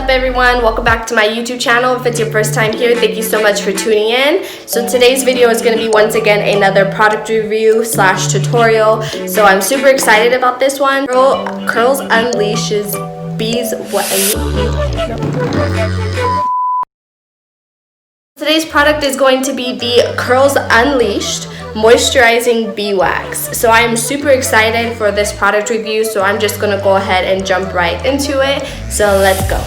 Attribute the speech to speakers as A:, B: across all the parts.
A: up everyone? Welcome back to my YouTube channel. If it's your first time here, thank you so much for tuning in. So today's video is going to be once again another product review slash tutorial. So I'm super excited about this one. Curls Unleashes Bees. Today's product is going to be the Curls Unleashed Moisturizing Bee Wax. So I am super excited for this product review, so I'm just gonna go ahead and jump right into it. So let's go.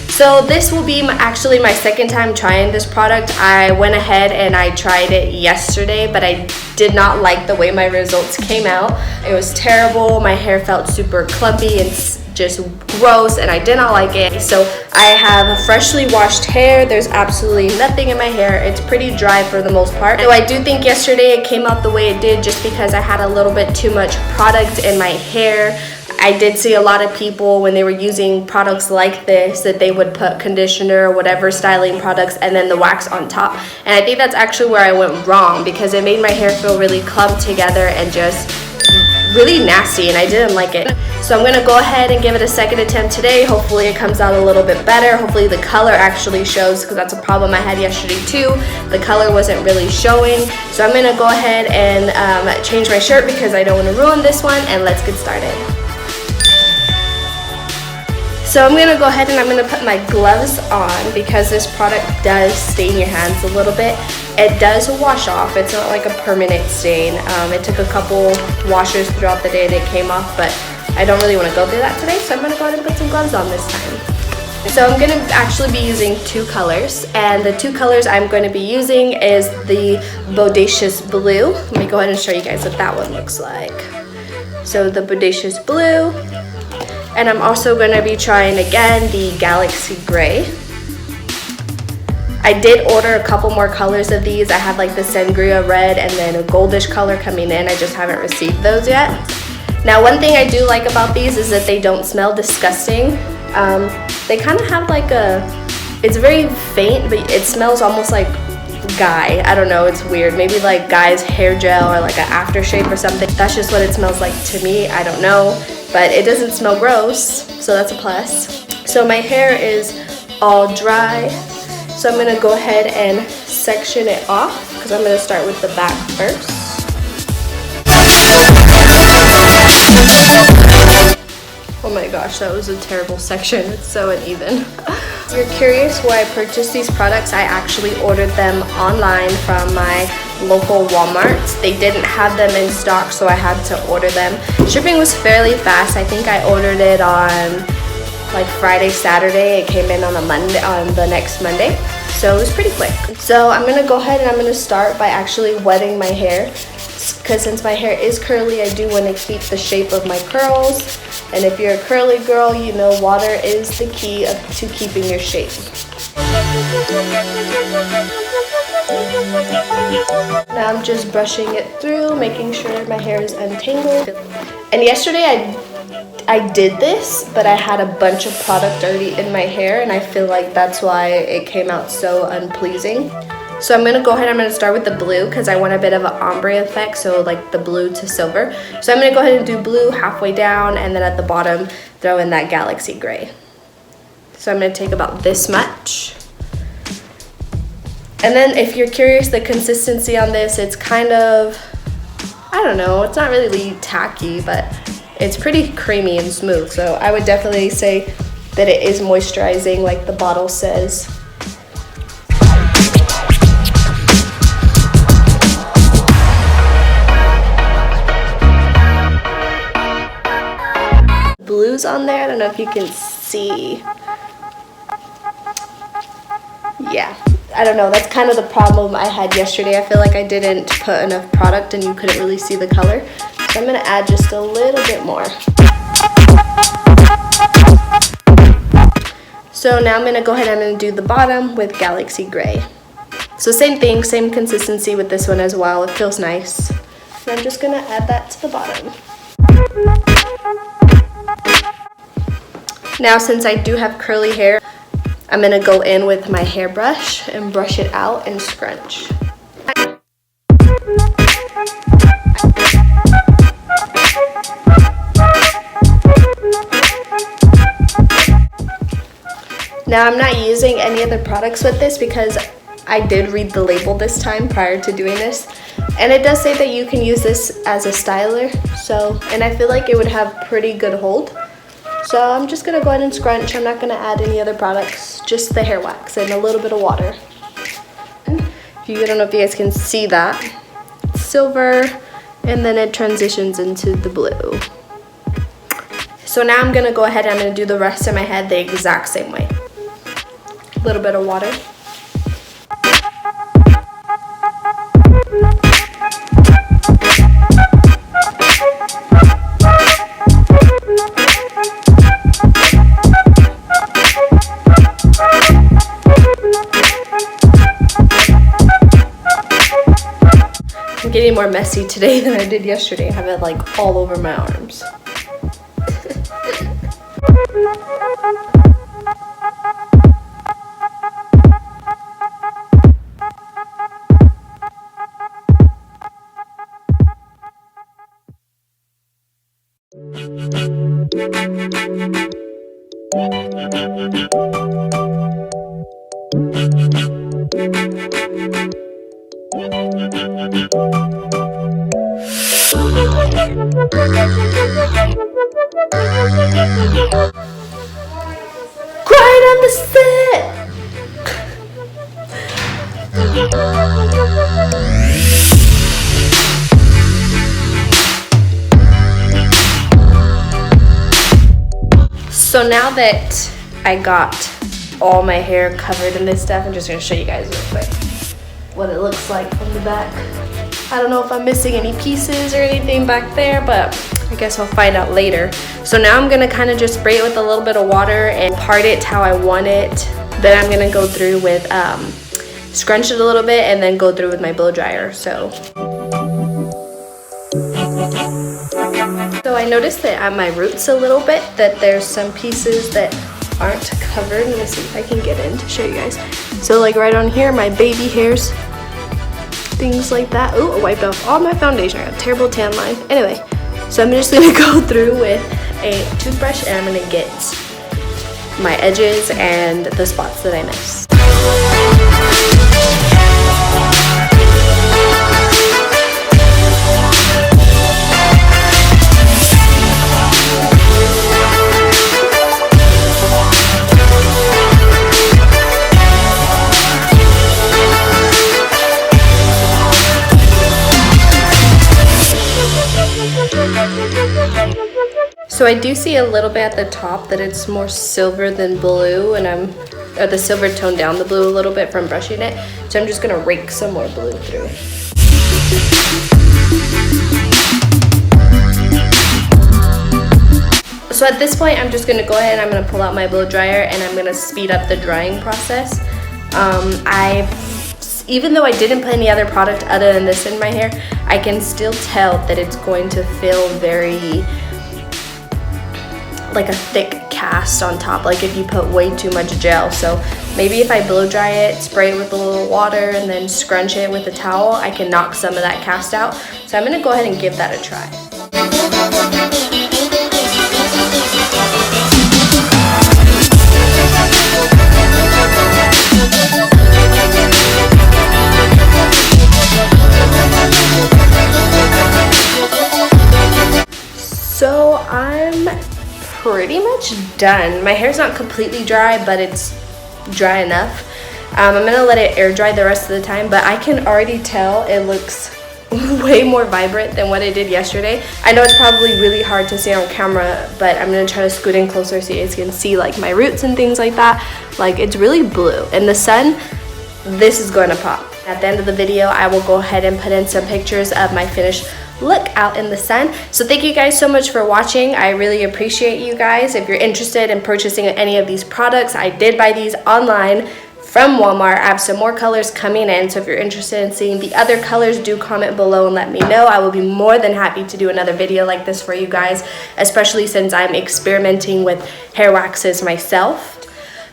A: So this will be actually my second time trying this product. I went ahead and I tried it yesterday, but I did not like the way my results came out. It was terrible. My hair felt super clumpy and just gross, and I did not like it. So I have freshly washed hair. There's absolutely nothing in my hair. It's pretty dry for the most part. So I do think yesterday it came out the way it did just because I had a little bit too much product in my hair. I did see a lot of people when they were using products like this that they would put conditioner or whatever styling products and then the wax on top. And I think that's actually where I went wrong, because it made my hair feel really clumped together and just really nasty, and I didn't like it. So I'm gonna go ahead and give it a second attempt today. Hopefully it comes out a little bit better. Hopefully the color actually shows, because that's a problem I had yesterday too. The color wasn't really showing. So I'm gonna go ahead and change my shirt because I don't want to ruin this one, and let's get started. So I'm gonna go ahead and I'm gonna put my gloves on because this product does stain your hands a little bit. It does wash off. It's not like a permanent stain. It took a couple washes throughout the day and it came off, but I don't really want to go through that today, so I'm gonna go ahead and put some gloves on this time. So I'm gonna actually be using two colors, and the two colors I'm going to be using is the Bodacious Blue. Let me go ahead and show you guys what that one looks like. So the Bodacious Blue. And I'm also going to be trying again the Galaxy Gray. I did order a couple more colors of these. I have like the Sangria Red and then a goldish color coming in. I just haven't received those yet. Now one thing I do like about these is that they don't smell disgusting. They kind of have like it's very faint, but it smells almost like Guy. I don't know, it's weird. Maybe like Guy's hair gel or like an aftershave or something. That's just what it smells like to me. I don't know. But it doesn't smell gross, so that's a plus. So my hair is all dry, so I'm gonna go ahead and section it off, because I'm gonna start with the back first. Oh my gosh, that was a terrible section. It's so uneven. If you're curious where I purchased these products, I actually ordered them online from my local Walmarts. They didn't have them in stock, so I had to order them. Shipping was fairly fast. I think I ordered it on like Friday, Saturday. It came in on a Monday, on the next Monday. So it was pretty quick. So I'm gonna go ahead and I'm gonna start by actually wetting my hair, because since my hair is curly, I do want to keep the shape of my curls. And if you're a curly girl, you know water is the key to keeping your shape. Now I'm just brushing it through, making sure my hair is untangled. And yesterday I did this, but I had a bunch of product already in my hair, and I feel like that's why it came out so unpleasing. So I'm gonna go ahead, I'm gonna start with the blue because I want a bit of an ombre effect, so like the blue to silver. So I'm gonna go ahead and do blue halfway down, and then at the bottom throw in that Galaxy Gray. So I'm gonna take about this much. And then if you're curious, the consistency on this, it's kind of, I don't know, it's not really tacky, but it's pretty creamy and smooth. So I would definitely say that it is moisturizing like the bottle says. Blues on there, I don't know if you can see. Yeah, I don't know, that's kind of the problem I had yesterday. I feel like I didn't put enough product and you couldn't really see the color. So I'm gonna add just a little bit more. So now I'm gonna go ahead and I'm gonna do the bottom with Galaxy Gray. So same thing, same consistency with this one as well. It feels nice. And I'm just gonna add that to the bottom. Now since I do have curly hair, I'm gonna go in with my hairbrush and brush it out and scrunch. Now I'm not using any other products with this because I did read the label this time prior to doing this, and it does say that you can use this as a styler, so, and I feel like it would have pretty good hold. So I'm just gonna go ahead and scrunch. I'm not gonna add any other products, just the hair wax and a little bit of water. I don't know if you guys can see that. Silver, and then it transitions into the blue. So now I'm gonna go ahead and I'm gonna do the rest of my head the exact same way. A little bit of water. I'm getting more messy today than I did yesterday. I have it like all over my arms. Quiet on the set! So now that I got all my hair covered in this stuff, I'm just gonna show you guys real quick what it looks like from the back. I don't know if I'm missing any pieces or anything back there, but I guess I'll find out later. So now I'm gonna kind of just spray it with a little bit of water and part it how I want it. Then I'm gonna go through with, scrunch it a little bit and then go through with my blow dryer, so I noticed that at my roots a little bit, that there's some pieces that aren't covered. Let me see if I can get in to show you guys. So like right on here, my baby hairs, things like that. Oh, I wiped off all my foundation. I got a terrible tan line. Anyway, so I'm just gonna go through with a toothbrush and I'm gonna get my edges and the spots that I missed. So I do see a little bit at the top that it's more silver than blue, and the silver toned down the blue a little bit from brushing it. So I'm just gonna rake some more blue through. So at this point, I'm just gonna go ahead and I'm gonna pull out my blow dryer and I'm gonna speed up the drying process. Even though I didn't put any other product other than this in my hair, I can still tell that it's going to feel very like a thick cast on top, like if you put way too much gel. So maybe if I blow dry it, spray it with a little water, and then scrunch it with a towel, I can knock some of that cast out. So I'm gonna go ahead and give that a try. So I'm pretty much done. My hair's not completely dry, but it's dry enough. I'm gonna let it air dry the rest of the time, but I can already tell it looks way more vibrant than what it did yesterday. I know it's probably really hard to see on camera, but I'm gonna try to scoot in closer so you guys can see like my roots and things like that. Like, it's really blue. In the sun, this is going to pop. At the end of the video, I will go ahead and put in some pictures of my finished look out in the sun. So thank you guys so much for watching. I really appreciate you guys. If you're interested in purchasing any of these products, I did buy these online from Walmart. I have some more colors coming in, so if you're interested in seeing the other colors, do comment below and let me know. I will be more than happy to do another video like this for you guys, especially since I'm experimenting with hair waxes myself.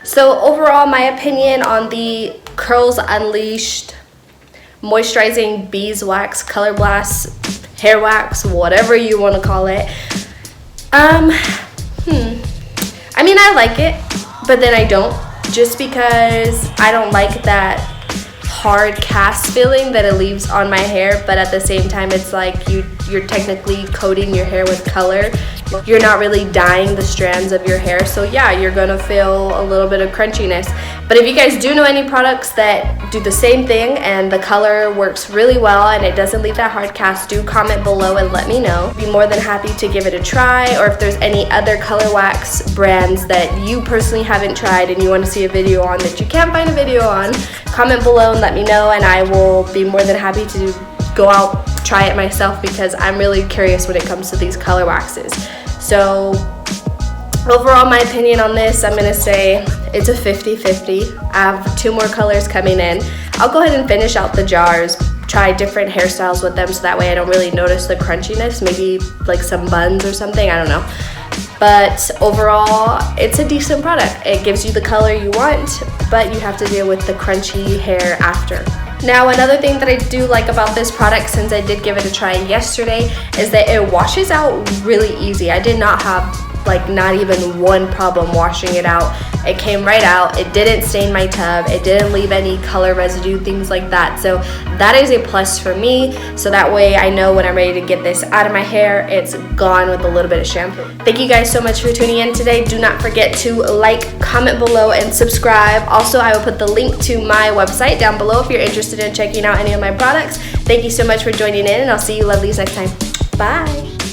A: So overall, my opinion on the Curls Unleashed Moisturizing Beeswax Color Blast hair wax, whatever you want to call it. I mean, I like it, but then I don't. just because I don't like that hard cast feeling that it leaves on my hair, but at the same time it's like you're technically coating your hair with color. You're not really dyeing the strands of your hair, so yeah, you're gonna feel a little bit of crunchiness. But if you guys do know any products that do the same thing and the color works really well and it doesn't leave that hard cast, do comment below and let me know. Be more than happy to give it a try, or if there's any other color wax brands that you personally haven't tried and you want to see a video on that you can't find a video on, comment below and let me know, and I will be more than happy to go out, try it myself, because I'm really curious when it comes to these color waxes. So overall, my opinion on this, I'm gonna say it's a 50-50. I have 2 more colors coming in. I'll go ahead and finish out the jars, try different hairstyles with them, so that way I don't really notice the crunchiness, maybe like some buns or something, I don't know. But overall, it's a decent product. It gives you the color you want, but you have to deal with the crunchy hair after. Now, another thing that I do like about this product, since I did give it a try yesterday, is that it washes out really easy. I did not have not even one problem washing it out. It came right out. It didn't stain my tub. It didn't leave any color residue, things like that. So that is a plus for me. So that way I know when I'm ready to get this out of my hair, it's gone with a little bit of shampoo. Thank you guys so much for tuning in today. Do not forget to like, comment below, and subscribe. Also, I will put the link to my website down below if you're interested in checking out any of my products. Thank you so much for joining in, and I'll see you lovelies next time. Bye.